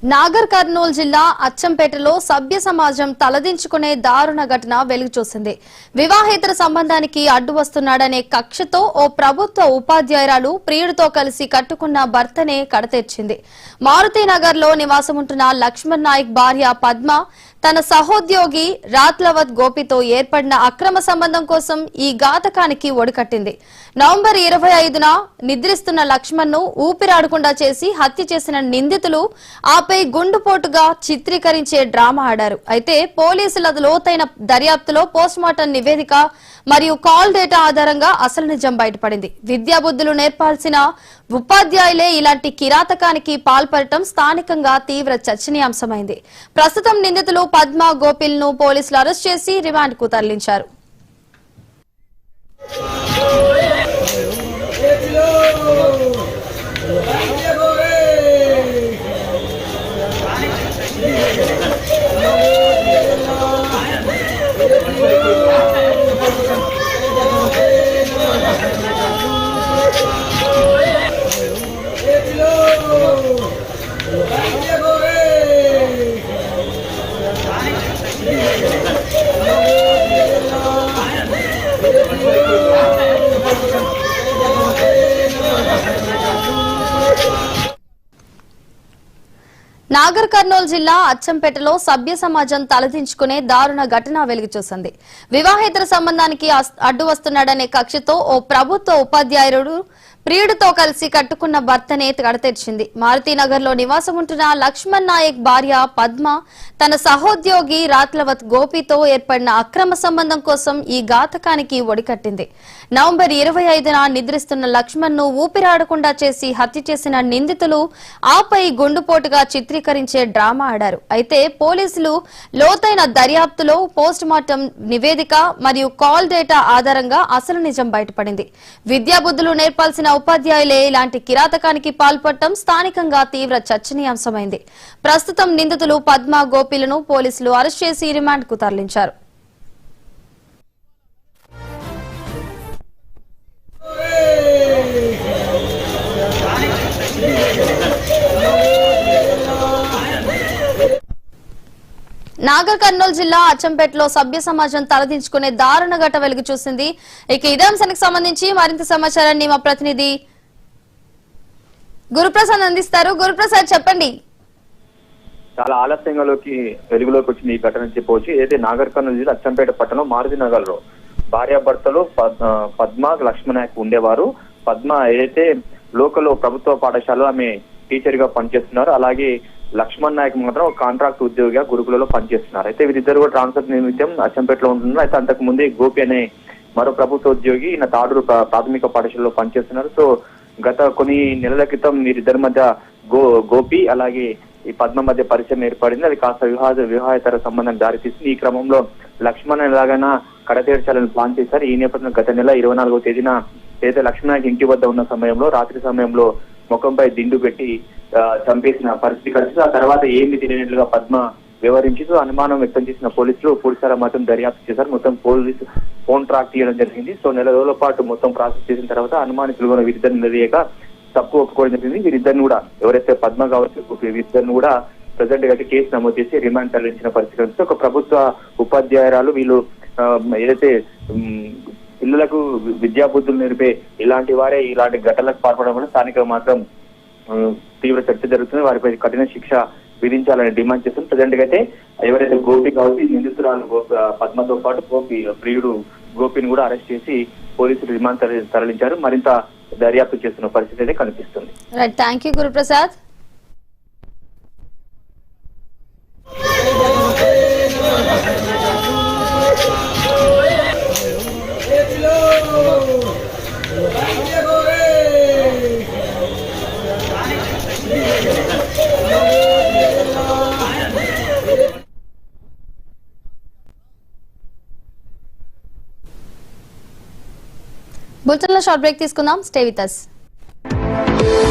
నాగర్ కర్నూలు జిల్లా అచ్చంపేటలో సభ్య సమాజం తలదించుకునే దారుణ ఘటన వెలుగు చూసింది. వివాహేతర సంబంధానికి అడ్డు వస్తున్నాడనే కక్షతో ఓ ప్రభుత్వ ఉపాధ్యాయురాలు ప్రియుడితో కలిసి కట్టుకున్న భర్తనే కడతెర్చింది. మారుతీనగర్లో నివాసముంటున్న లక్ష్మణ్ నాయక్ భార్య పద్మ తన సహోద్యోగి రాత్లవత్ గోపితో ఏర్పడిన అక్రమ సంబంధం కోసం ఈ ఘాతకానికి ఒడికట్టింది. నవంబర్ 25న నిద్రిస్తున్న లక్ష్మణ్ ను ఊపిరాడకుండా చేసి హత్య చేసిన నిందితులు ఆపై గుండుపోటుగా చిత్రీకరించే డ్రామా ఆడారు. అయితే పోలీసుల లోతైన దర్యాప్తులో పోస్టుమార్టం నివేదిక మరియు కాల్ డేటా ఆధారంగా అసలు నిజం బయటపడింది. విద్యాబుద్ధులు నేర్పాల్సిన ఉపాధ్యాయులే ఇలాంటి కిరాతకానికి పాల్పడటం స్థానికంగా తీవ్ర చర్చనీయాంశమైంది. ప్రస్తుతం నిందితులు పద్మ, గోపిల్ను పోలీసులు అరెస్ట్ చేసి రిమాండ్కు తరలించారు. నాగర్ కర్నూలు జిల్లా అచ్చంపేటలో సభ్య సమాజం తలదించుకునే దారుణ ఘటన వెలుగుచూసింది. వివాహేతర సంబంధానికి అడ్డు వస్తున్నాడనే కక్షతో ఓ ప్రభుత్వ ఉపాధ్యాయుడు ప్రియుడితో కలిసి కట్టుకున్న భర్తనే కడతెర్చింది. మారుతీనగర్లో నివాసముంటున్న లక్ష్మణ్ నాయక్ భార్య పద్మ తన సహోద్యోగి రాత్లవత్ గోపితో ఏర్పడిన అక్రమ సంబంధం కోసం ఈ ఘాతకానికి ఒడికట్టింది. నవంబర్ 25న నిద్రిస్తున్న లక్ష్మణ్ ను ఊపిరాడకుండా చేసి హత్య చేసిన నిందితులు ఆపై గుండుపోటుగా చిత్రీకరించే డ్రామా ఆడారు. అయితే పోలీసులు లోతైన దర్యాప్తులో పోస్టుమార్టం నివేదిక మరియు కాల్ డేటా ఆధారంగా అసలు నిజం బయటపడింది. విద్యాబుద్ధులు నేర్పాల్సిన ఉపాధ్యాయులే ఇలాంటి కిరాతకానికి పాల్పడటం స్థానికంగా తీవ్ర చర్చనీయాంశమైంది. ప్రస్తుతం నిందితులు పద్మ, గోపిలను పోలీసులు అరెస్ట్ చేసి రిమాండ్కు తరలించారు. నాగర్ కర్నూలు జిల్లా అచ్చంపేటలో సభ్య సమాజం తలదించుకునే దారుణ ఘట వెలుగు చూసింది. ఇక ఇదే అంశానికి సంబంధించి మరింత సమాచారాన్ని మా ప్రతినిధి గురుప్రసాద్ అందిస్తారు. గురుప్రసాద్, చెప్పండి. చాలా ఆలస్యంగాలోకి వెలుగులోకి వచ్చింది ఈ ఘటన చెప్పవచ్చు. ఏదైతే నాగర్ కర్నూలు జిల్లా అచ్చంపేట పట్టణం మారుతినగర్ లో భార్యాభర్తలు పద్మ, లక్ష్మణ్ నాయక్ ఉండేవారు. పద్మ ఏదైతే లోకల్ ప్రభుత్వ పాఠశాలలో ఆమె టీచర్ గా పనిచేస్తున్నారు. అలాగే లక్ష్మణ్ నాయక్ మాత్రం ఒక కాంట్రాక్ట్ ఉద్యోగిగా గురుకులలో పనిచేస్తున్నారు. అయితే వీరిద్దరు కూడా ట్రాన్స్ఫర్ నిమిత్తం అచ్చంపేటలో ఉంటున్నారు. అయితే అంతకు ముందే గోపి అనే మరో ప్రభుత్వ ఉద్యోగి ఈయన తాడూరు ప్రాథమిక పాఠశాలలో పనిచేస్తున్నారు. సో గత కొన్ని నెలల క్రితం వీరిద్దరి మధ్య గోపి అలాగే ఈ పద్మ మధ్య పరిచయం ఏర్పడింది. అది కాస్త వివాహేతర సంబంధం దారితీసింది. ఈ క్రమంలో లక్ష్మణ్ ఎలాగైనా కడతీర్చాలని ప్లాన్ చేశారు. ఈ నేపథ్యంలో గత నెల 24వ తేదీన ఏదైతే లక్ష్మణ్ నాయక్ ఇంటి వద్ద ఉన్న సమయంలో రాత్రి సమయంలో ముఖంపై దిండు పెట్టి చంపేసిన పరిస్థితి కలిసి ఆ తర్వాత ఏమి తెలియనట్లుగా పద్మ వివరించుతూ అనుమానం వ్యక్తం చేసిన పోలీసులు పూర్తిసారి మాత్రం దర్యాప్తు చేశారు. మొత్తం పోలీసు ఫోన్ ట్రాక్ చేయడం జరిగింది. సో నెల రోజుల పాటు మొత్తం ప్రాసెస్ చేసిన తర్వాత అనుమానితులు కూడా వీరిద్దరిని నిలదీయక తప్పు ఒప్పుకోవడం జరిగింది. వీరిద్దరిని కూడా ఎవరైతే పద్మ కావచ్చు వీరిద్దరిని కూడా ప్రెసెంట్ గా కేసు నమోదు చేసి రిమాండ్ తరలించిన పరిస్థితి కలిసి ఒక ప్రభుత్వ ఉపాధ్యాయురాలు వీళ్ళు ఏదైతే పిల్లలకు విద్యాబుద్ధులు నేర్పే ఇలాంటి వారే ఇలాంటి ఘటనలకు పాల్పడడం వల్ల స్థానికంగా మాత్రం తీవ్ర చర్చ జరుగుతుంది. వారిపై కఠిన శిక్ష విధించాలని డిమాండ్ చేస్తుంది. ప్రజెంట్ గా అయితే ఎవరైతే గోపి కావచ్చు నిందితురాలు పద్మతో పాటు గోపి ప్రియుడు గోపిని కూడా అరెస్ట్ చేసి పోలీసులు రిమాండ్ తరలించారు. మరింత దర్యాప్తు చేస్తున్న పరిస్థితి అయితే కనిపిస్తుంది. Thank you Guruprasad. బులెటిన్లో షార్ట్ బ్రేక్ తీసుకుందాం. Stay with us.